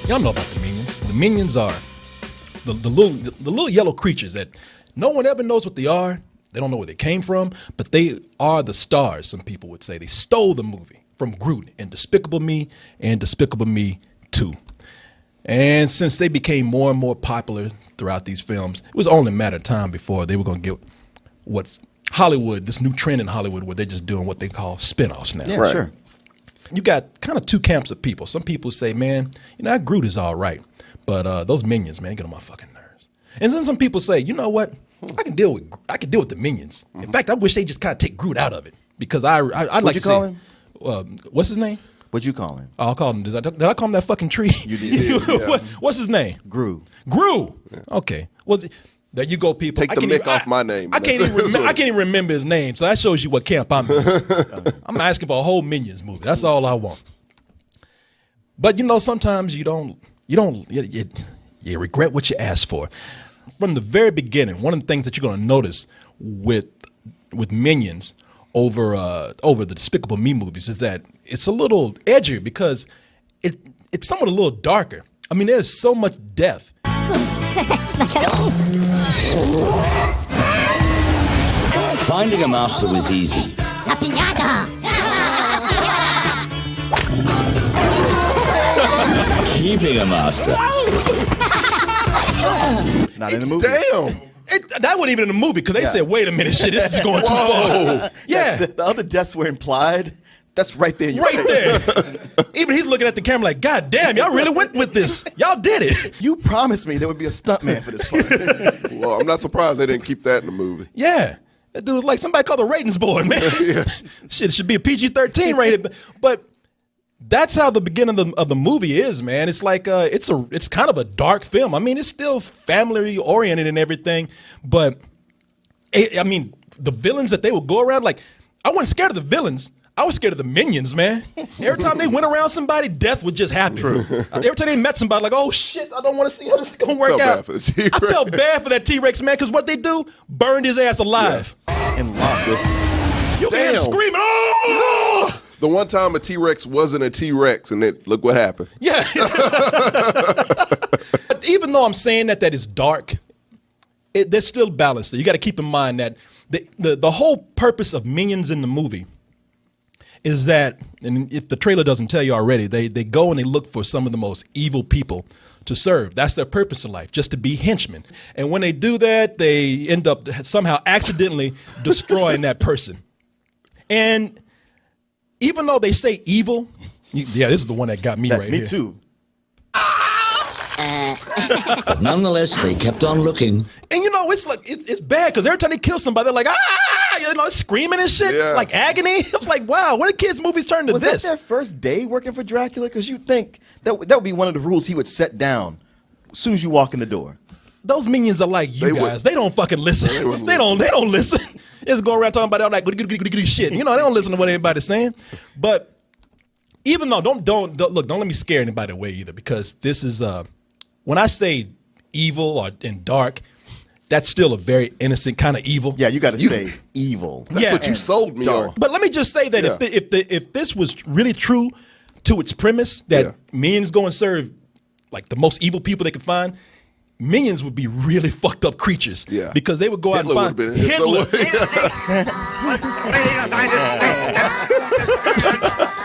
Y'all know about the Minions. The Minions are the little yellow creatures that no one ever knows what they are. They don't know where they came from, but they are the stars, some people would say. They stole the movie from Groot in Despicable Me and Despicable Me 2. And since they became more and more popular throughout these films, it was only a matter of time before they were going to get what Hollywood, this new trend in Hollywood where they're just doing what they call spinoffs now. Yeah, right. Sure. You got kind of two camps of people. Some people say, man, that Groot is all right, but those Minions, man, get on my fucking nerves. And then some people say, you know what? I can deal with the Minions. Mm-hmm. In fact, I wish they just kind of take Groot out of it because I'd like to see. What'd you call him? What's his name? What'd you call him? I'll call him. Did I call him that fucking tree? You did. Yeah. What's his name? Gru. Yeah. Okay. Well, there you go, people. Take the mick off my name. I can't even remember his name, so that shows you what camp I'm in. I'm asking for a whole Minions movie. That's all I want. But sometimes you regret what you asked for. From the very beginning, one of the things that you're going to notice with Minions over the Despicable Me movies is that it's a little edgier because it's somewhat a little darker. I mean, there's so much death. Finding a master was easy. La piñata! Keeping a master. Not in the movie. Damn. That wasn't even in the movie because they said, wait a minute, shit, this is going too far. Yeah. The other deaths were implied. That's right there. There. Even he's looking at the camera like, God damn, y'all really went with this. Y'all did it. You promised me there would be a stuntman for this part. Well, I'm not surprised they didn't keep that in the movie. Yeah. That dude was like, somebody call the ratings board, man. Yeah. Shit, it should be a PG-13 rated. But that's how the beginning of the movie is, man. It's like it's kind of a dark film. I mean, it's still family oriented and everything, but the villains that they would go around, like, I wasn't scared of the villains. I was scared of the Minions, man. Every time they went around somebody, death would just happen. True. Every time they met somebody, like, oh shit, I don't want to see how this is gonna work out. I felt bad for that T-Rex, man, because what they do, burned his ass alive. Yeah. And locked it. You hear him screaming, oh! The one time a T-Rex wasn't a T-Rex, and then look what happened. Yeah. But even though I'm saying that is dark, there's still balance there. You got to keep in mind that the whole purpose of Minions in the movie is that, and if the trailer doesn't tell you already, they go and they look for some of the most evil people to serve. That's their purpose in life, just to be henchmen. And when they do that, they end up somehow accidentally destroying that person. And even though they say evil, yeah, this is the one that got me right here. Me too. But nonetheless, they kept on looking. And it's like it's bad because every time they kill somebody, they're like, screaming and shit, like agony. I'm like, wow, what did kids' movies turn to Was this? that their first day working for Dracula? Because you think that would be one of the rules he would set down as soon as you walk in the door. Those Minions are like you guys. They don't fucking listen. They don't listen. They just go around talking about all that goody shit. They don't listen to what anybody's saying. But even though don't let me scare anybody away either, because this is when I say evil and dark, that's still a very innocent kind of evil. Yeah, you got to say evil. That's what you sold me on. But let me just say that if this was really true to its premise, that Minions go and serve like the most evil people they could find, Minions would be really fucked up creatures. Yeah. Because they would go out and find Hitler.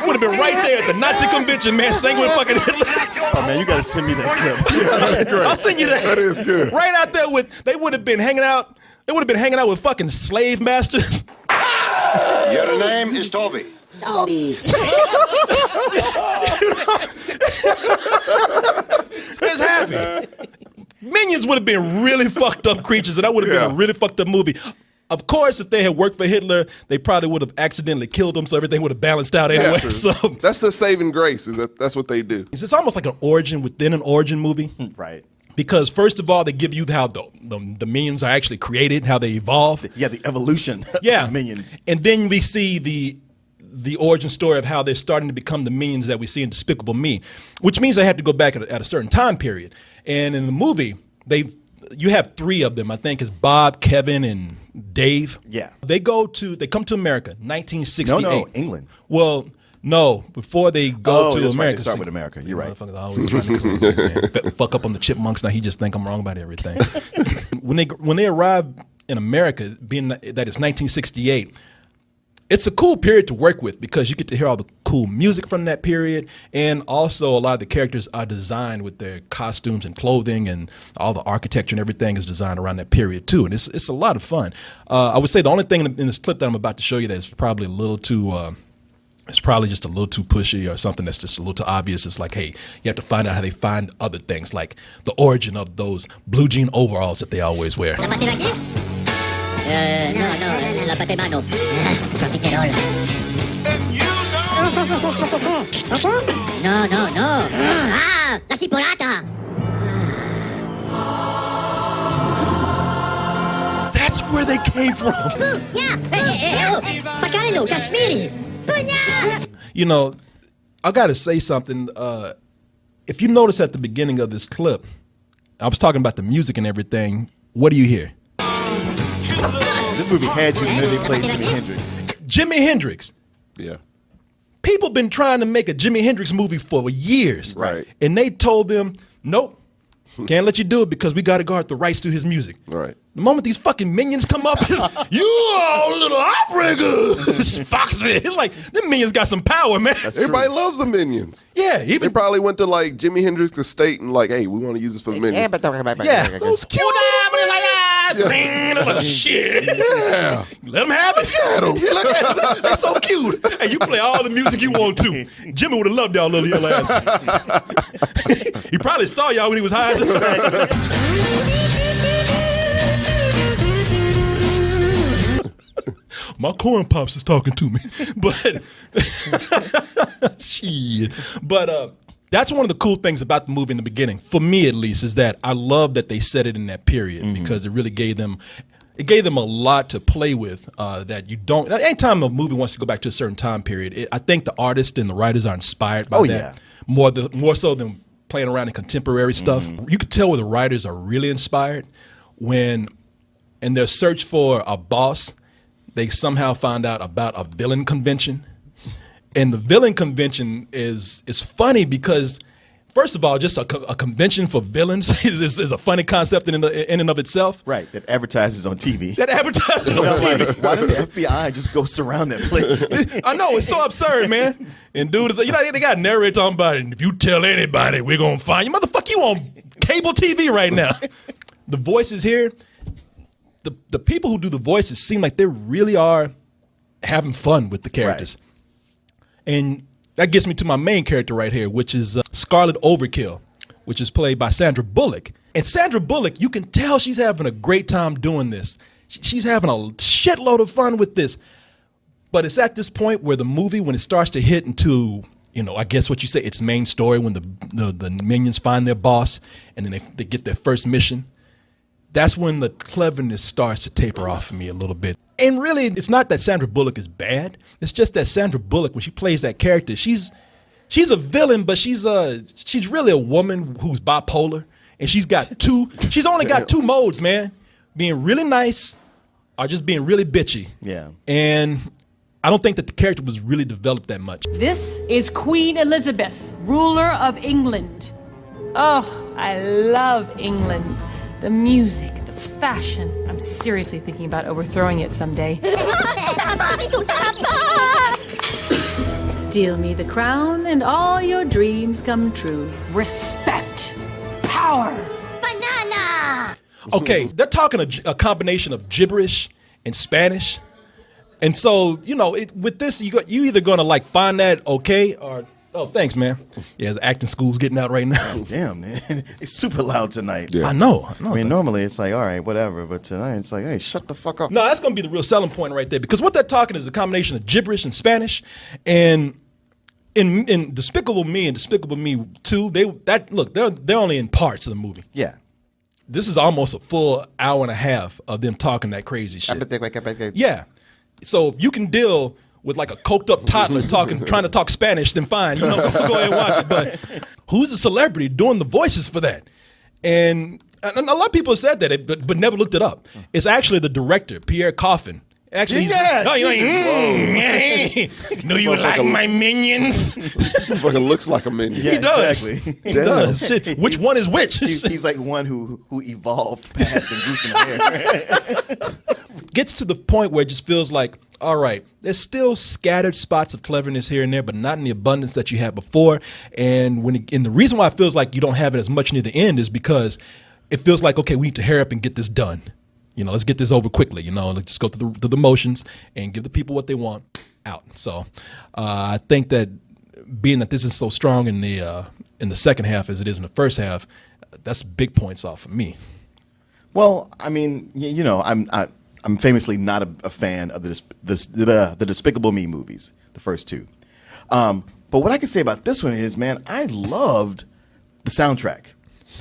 Would have been right there at the Nazi convention, man, singing with fucking Hitler. Oh man, you gotta send me that clip. That's great. I'll send you that. That is good. Right out there they would have been hanging out. They would have been hanging out with fucking slave masters. Your name is Toby. Toby. It's happy. Minions would have been really fucked up creatures, and that would have been a really fucked up movie. Of course, if they had worked for Hitler, they probably would have accidentally killed him, so everything would have balanced out anyway. So that's the saving grace. That's what they do. It's almost like an origin within an origin movie. Right. Because first of all, they give you how the Minions are actually created, how they evolve. The evolution of Minions. And then we see the origin story of how they're starting to become the Minions that we see in Despicable Me, which means they had to go back at a certain time period. And in the movie, you have three of them. I think it's Bob, Kevin, and Dave. Yeah. They come to America, 1968. No, England. Well, No, before they go to that's right. America. They start with America. You're right. Motherfuckers always trying to fuck up on the chipmunks. Now he just think I'm wrong about everything. when they arrive in America, being that it's 1968, it's a cool period to work with because you get to hear all the cool music from that period, and also a lot of the characters are designed with their costumes and clothing, and all the architecture and everything is designed around that period too, and it's a lot of fun. I would say the only thing in this clip that I'm about to show you that is probably a little too. It's probably just a little too pushy or something that's just a little too obvious. It's like, hey, you have to find out how they find other things, like the origin of those blue jean overalls that they always wear. No, la patemano. Profiterol. No. Ah, la ciporata. That's where they came from. Yeah. Pakarino, Kashmiri. You know, I got to say something. If you notice at the beginning of this clip, I was talking about the music and everything. What do you hear? This movie had you, and then they played Jimi Hendrix. Jimi Hendrix. Yeah. People been trying to make a Jimi Hendrix movie for years. Right. And they told them, nope, can't let you do it because we got to guard the rights to his music. Right. The moment these fucking minions come up, you all little heartbreakers, Foxy. It's like, them minions got some power, man. Everybody loves the Minions. Yeah, They even probably went to like Jimi Hendrix's estate and like, hey, we want to use this for the Minions. yeah. Those cute. Like, shit. Yeah. Let them have it. Look at them. They're so cute. Hey, you play all the music you want to. Jimmy would have loved y'all little your ass. He probably saw y'all when he was high. My corn pops is talking to me. But shit. But that's one of the cool things about the movie in the beginning, for me at least, is that I love that they set it in that period because it really gave them a lot to play with that you don't. Anytime a movie wants to go back to a certain time period, I think the artists and the writers are inspired by that more so than playing around in contemporary stuff. You could tell where the writers are really inspired when, in their search for a boss, they somehow find out about a villain convention. And the villain convention is funny because, first of all, just a convention for villains is a funny concept in and of itself. Right, that advertises on TV. That advertises on TV. Why didn't the FBI just go surround that place? I know, it's so absurd, man. And dude, is, they got a narrator talking about it. If you tell anybody, we're going to find you. Motherfucker, you on cable TV right now. The voices here, the people who do the voices seem like they really are having fun with the characters. Right. And that gets me to my main character right here, which is Scarlet Overkill, which is played by Sandra Bullock. And Sandra Bullock, you can tell she's having a great time doing this. She's having a shitload of fun with this. But it's at this point where the movie, when it starts to hit into, I guess what you say, its main story, when the minions find their boss and then they get their first mission, that's when the cleverness starts to taper off for me a little bit. And really, it's not that Sandra Bullock is bad. It's just that Sandra Bullock, when she plays that character, she's a villain, but she's really a woman who's bipolar, and she's only got two modes, man: being really nice or just being really bitchy. Yeah. And I don't think that the character was really developed that much. This is Queen Elizabeth, ruler of England. Oh, I love England. The music, the fashion. I'm seriously thinking about overthrowing it someday. Steal me the crown and all your dreams come true. Respect. Power. Banana. Okay, they're talking a combination of gibberish and Spanish. And so, with this, you either going to find that okay or... Oh, thanks, man. Yeah, the acting school's getting out right now. Damn, man. It's super loud tonight. Yeah. I know. I mean, normally it's like, all right, whatever. But tonight it's like, hey, shut the fuck up. No, that's going to be the real selling point right there. Because what they're talking is a combination of gibberish and Spanish. And in Despicable Me and Despicable Me 2, they're only in parts of the movie. Yeah. This is almost a full hour and a half of them talking that crazy shit. Yeah. So if you can deal with a coked up toddler trying to talk Spanish, then fine, go ahead and watch it. But who's a celebrity doing the voices for that? And a lot of people have said that, but never looked it up. It's actually the director, Pierre Coffin, Actually, Yeah, no, you're like, Jesus. do you like my minions? Fucking looks like a minion. Yeah, He does. exactly. He does. Shit, which one is which? He's like one who evolved past the gruesome hair. Gets to the point where it just feels like, all right, there's still scattered spots of cleverness here and there, but not in the abundance that you had before. And and the reason why it feels like you don't have it as much near the end is because it feels like, okay, we need to hurry up and get this done. Let's get this over quickly. Let's just go through the motions and give the people what they want out. So I think that being that this is so strong in the second half as it is in the first half, that's big points off for me. Well, I mean, I'm famously not a fan of the Despicable Me movies, the first two. But what I can say about this one is, man, I loved the soundtrack.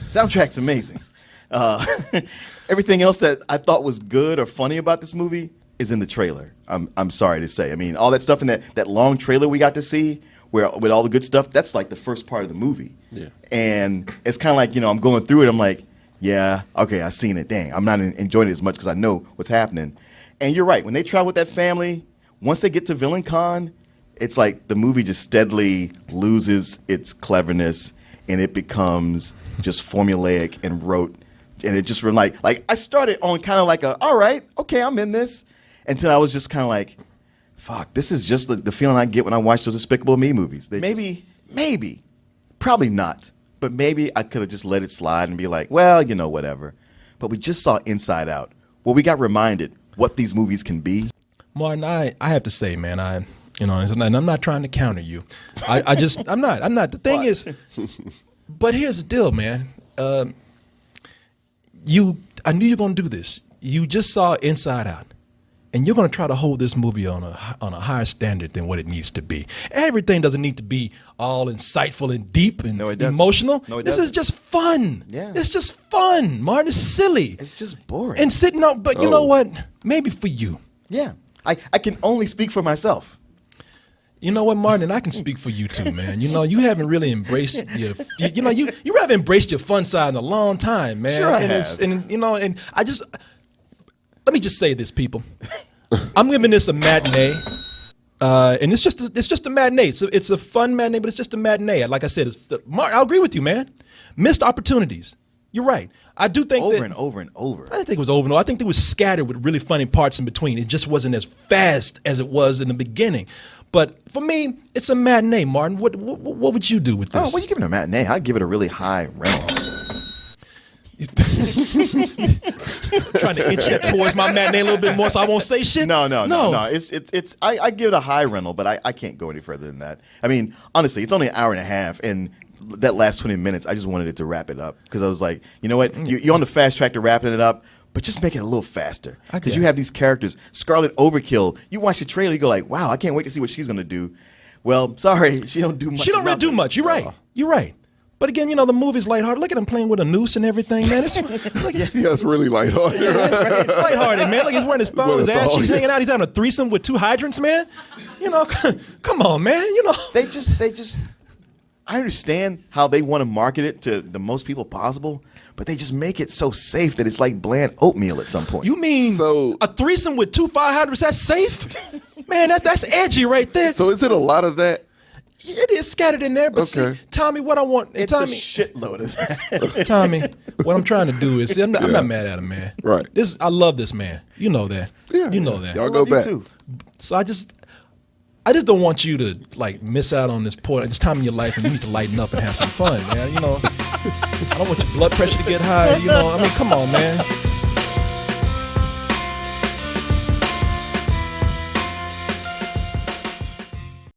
Soundtrack's amazing. Everything else that I thought was good or funny about this movie is in the trailer. I'm sorry to say. I mean, all that stuff in that long trailer we got to see, where with all the good stuff, that's like the first part of the movie. Yeah. And it's kind of like, I'm going through it. I'm like, yeah, okay, I've seen it. Dang, I'm not enjoying it as much because I know what's happening. And you're right. When they travel with that family, once they get to Villain Con, it's like the movie just steadily loses its cleverness and it becomes just formulaic and rote. And it just like I started on kind of like all right, okay, I'm in this. Until I was just kind of like, fuck, this is just the feeling I get when I watch those Despicable Me movies. Maybe, probably not. But maybe I could have just let it slide and be like, well, whatever. But we just saw Inside Out. Well, we got reminded what these movies can be. Martin, I have to say, man, and I'm not trying to counter you. I'm not. The thing is, but here's the deal, man. I knew you were going to do this. You just saw Inside Out. And you're going to try to hold this movie on a higher standard than what it needs to be. Everything doesn't need to be all insightful and deep and emotional. No, it this doesn't. is just fun. Yeah. It's just fun, Martin. It's silly. It's just boring. And sitting on, but you know what? Maybe for you. Yeah. I can only speak for myself. You know what, Martin? And I can speak for you too, man. You haven't really embraced you haven't embraced your fun side in a long time, man. Sure I and have. And I just let me just say this, people. I'm giving this a matinee, and it's just a matinee. It's a fun matinee, but it's just a matinee. Like I said, Martin, I'll agree with you, man. Missed opportunities. You're right. I do think over and over. I didn't think it was over. No, I think it was scattered with really funny parts in between. It just wasn't as fast as it was in the beginning. But for me, it's a matinee, Martin. What would you do with this? Oh, well, you give it a matinee. I'd give it a really high rental. Trying to inch that towards my matinee a little bit more so I won't say shit? No. It's I give it a high rental, but I can't go any further than that. I mean, honestly, it's only an hour and a half, and that last 20 minutes, I just wanted it to wrap it up because I was like, you know what? You're on the fast track to wrapping it up, but just make it a little faster because you have these characters. Scarlet Overkill. You watch the trailer, you go like, wow, I can't wait to see what she's gonna do. Well, sorry, she don't do much. She don't really do much. You're right. You're right. But again, the movie's lighthearted. Look at him playing with a noose and everything, man. It's Really lighthearted. It's lighthearted, man. Like he's wearing his thong, his ass cheeks hanging out. He's having a threesome with two hydrants, man. Come on, man. They just. I understand how they want to market it to the most people possible, but they just make it so safe that it's like bland oatmeal at some point. You mean a threesome with two fire hydrants? That's safe, man. That's edgy right there. So is it a lot of that? It is scattered in there, but see, Tommy, what I want, it's Tommy, a shitload of that. Tommy, what I'm trying to do is, I'm not mad at him, man. Right. I love this man. You know that. Yeah, you know that. Y'all go back. Too. So I just don't want you to miss out on this time in your life when you need to lighten up and have some fun, man. I don't want your blood pressure to get high. I mean, come on, man.